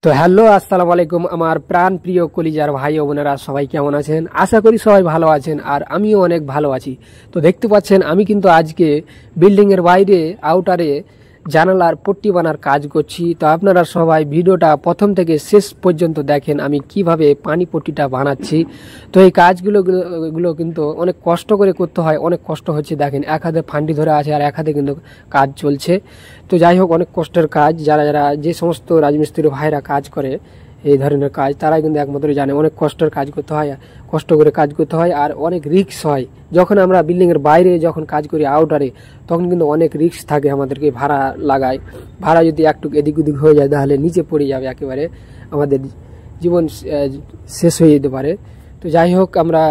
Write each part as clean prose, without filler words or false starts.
তো হ্যালো, আসসালামু আলাইকুম আমার প্রাণ প্রিয় কলিজার ভাই ও বোনেরা, সবাই কেমন আছেন? আশা করি সবাই ভালো আছেন আর আমিও অনেক ভালো আছি। তো দেখতে পাচ্ছেন আমি কিন্তু আজকে বিল্ডিং এর বাইরে আউটারে জানালার পট্টি বানার কাজ করছি। তো আপনারা সবাই ভিডিওটা প্রথম থেকে শেষ পর্যন্ত দেখেন আমি কিভাবে পানি পট্টিটা বানাচ্ছি। তো এই কাজগুলো কিন্তু অনেক কষ্ট করে করতে হয়, অনেক কষ্ট হচ্ছে। দেখেন এক হাতে ফান্ডি ধরে আছে আর এক হাতে কিন্তু কাজ চলছে। তো যাই হোক, অনেক কষ্টের কাজ। যারা যারা যে সমস্ত রাজমিস্ত্রি ভাইরা কাজ করে এই ধরনের কাজ, তারাই কিন্তু একমাত্র জানে অনেক কষ্টের কাজ করতে হয়, কষ্ট করে কাজ করতে হয় আর অনেক রিস্ক হয়। যখন আমরা বিল্ডিং এর বাইরে যখন কাজ করি আউটারে, তখন কিন্তু অনেক রিস্ক থাকে। আমাদেরকে ভাড়া লাগায়, ভাড়া যদি একটু এদিক ওদিক হয়ে যায় তাহলে নিচে পড়ে যাবে, একেবারে আমাদের জীবন শেষ হয়ে যেতে পারে। তো যাই হোক, আমরা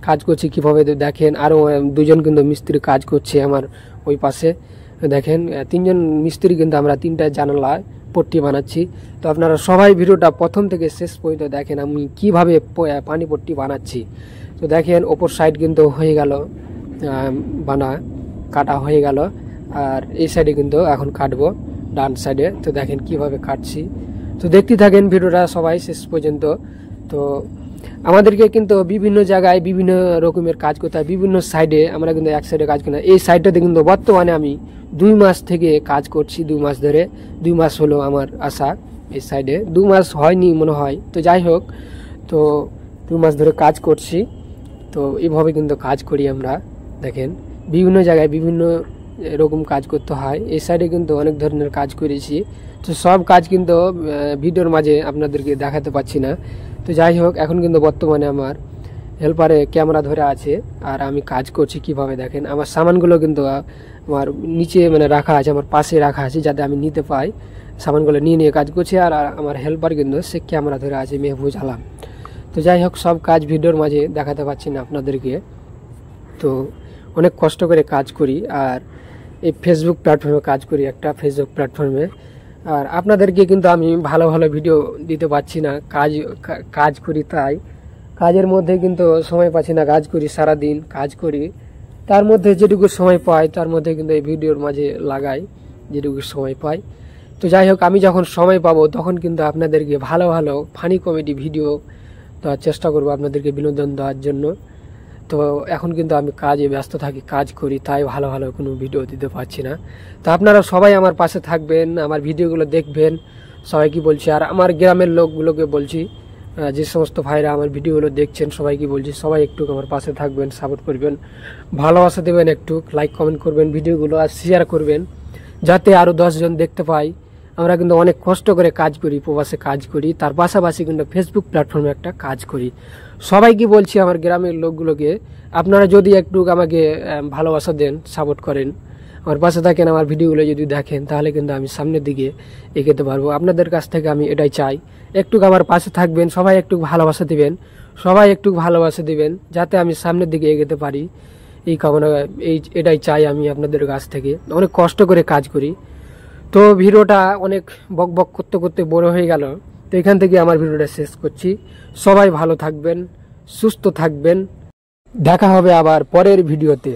কাজ করছি কিভাবে দেখেন। আরও দুজন কিন্তু মিস্ত্রি কাজ করছে আমার ওই পাশে। দেখেন তিনজন মিস্ত্রি কিন্তু আমরা তিনটা জানালা পট্টি বানাচ্ছি। তো আপনারা সবাই ভিডিওটা প্রথম থেকে শেষ পর্যন্ত দেখেন আমি কিভাবে পানি পট্টি বানাচ্ছি। তো দেখেন ওপর সাইড কিন্তু হয়ে গেল, কাটা হয়ে গেল, আর এই সাইডে কিন্তু এখন কাটবো ডান সাইডে। তো দেখেন কিভাবে কাটছি। তো দেখতে থাকেন ভিডিওটা সবাই শেষ পর্যন্ত। তো আমাদেরকে কিন্তু বিভিন্ন জায়গায় বিভিন্ন রকমের কাজ করতে হয়, বিভিন্ন সাইডে। আমরা কিন্তু এক সাইডে কাজ করি না। এই সাইডটাতে কিন্তু বর্তমানে আমি 2 মাস থেকে কাজ করছি, 2 মাস ধরে। 2 মাস হলো আমার আসা এই সাইডে, 2 মাস হয়নি মনে হয়। তো যাই হোক, তো 2 মাস ধরে কাজ করছি। তো এইভাবে কিন্তু কাজ করি আমরা। দেখেন বিভিন্ন জায়গায় বিভিন্ন এরকম কাজ করতে হয়। এই সাইডে কিন্তু অনেক ধরনের কাজ করেছি। তো সব কাজ কিন্তু ভিডিওর মাঝে আপনাদেরকে দেখাতে পাচ্ছি না। তো যাই হোক, এখন কিন্তু বর্তমানে আমার হেল্পারে ক্যামেরা ধরে আছে আর আমি কাজ করছি কিভাবে দেখেন। আমার সামানগুলো কিন্তু আমার নিচে রাখা আছে, আমার পাশে রাখা আছে, যাতে আমি নিতে পাই। সামানগুলো নিয়ে নিয়ে কাজ করছি আর আমার হেল্পার কিন্তু সে ক্যামেরা ধরে আছে, মেহবুজ আলম। তো যাই হোক, সব কাজ ভিডিওর মাঝে দেখাতে পাচ্ছি না আপনাদেরকে। তো অনেক কষ্ট করে কাজ করি আর এই ফেসবুক প্ল্যাটফর্মে কাজ করি, একটা ফেসবুক প্ল্যাটফর্মে। আর আপনাদেরকে কিন্তু আমি ভালো ভালো ভিডিও দিতে পারছি না, কাজ করি তাই। কাজের মধ্যে কিন্তু সময় পাচ্ছি না, কাজ করি সারাদিন কাজ করি, তার মধ্যে যেটুকু সময় পাই তার মধ্যে কিন্তু এই ভিডিওর মাঝে লাগাই যেটুকু সময় পাই। তো যাই হোক, আমি যখন সময় পাবো তখন কিন্তু আপনাদেরকে ভালো ভালো ফানি কমেডি ভিডিও দেওয়ার চেষ্টা করবো, আপনাদেরকে বিনোদন দেওয়ার জন্য। তো এখন কিন্তু আমি কাজে ব্যস্ত থাকি, কাজ করি, তাই ভালো ভালো কোনো ভিডিও দিতে পারছি না। তো আপনারা সবাই আমার পাশে থাকবেন, আমার ভিডিওগুলো দেখবেন। সবাইকে বলছি আর আমার গ্রামের লোকগুলোকে বলছি, যে সমস্ত ভাইরা আমার ভিডিওগুলো দেখছেন সবাইকে বলছি, সবাই একটু আমার পাশে থাকবেন, সাপোর্ট করবেন, ভালোবাসা দেবেন, একটু লাইক কমেন্ট করবেন ভিডিওগুলো আর শেয়ার করবেন, যাতে আরও 10 জন দেখতে পাই। আমরা কিন্তু অনেক কষ্ট করে কাজ করি, প্রবাসে কাজ করি, তার পাশাপাশি কিন্তু ফেসবুক প্ল্যাটফর্মে একটা কাজ করি। সবাইকে বলছি আমার গ্রামের লোকগুলোকে, আপনারা যদি একটু আমাকে ভালোবাসা দেন, সাপোর্ট করেন, আমার পাশে থাকেন, আমার ভিডিওগুলো যদি দেখেন, তাহলে কিন্তু আমি সামনের দিকে এগোতে পারবো। আপনাদের কাছ থেকে আমি এটাই চাই, একটু আমার পাশে থাকবেন, সবাই একটু ভালোবাসা দিবেন, সবাই একটু ভালোবাসা দিবেন, যাতে আমি সামনের দিকে এগোতে পারি। এই কামনা, এটাই চাই আমি আপনাদের কাছ থেকে। অনেক কষ্ট করে কাজ করি। তো ভিডিওটা অনেক বক বক করতে করতে বড় হয়ে গেল। তো এখান থেকে আমার ভিডিওটা শেষ করছি। সবাই ভালো থাকবেন, সুস্থ থাকবেন, দেখা হবে আবার পরের ভিডিওতে।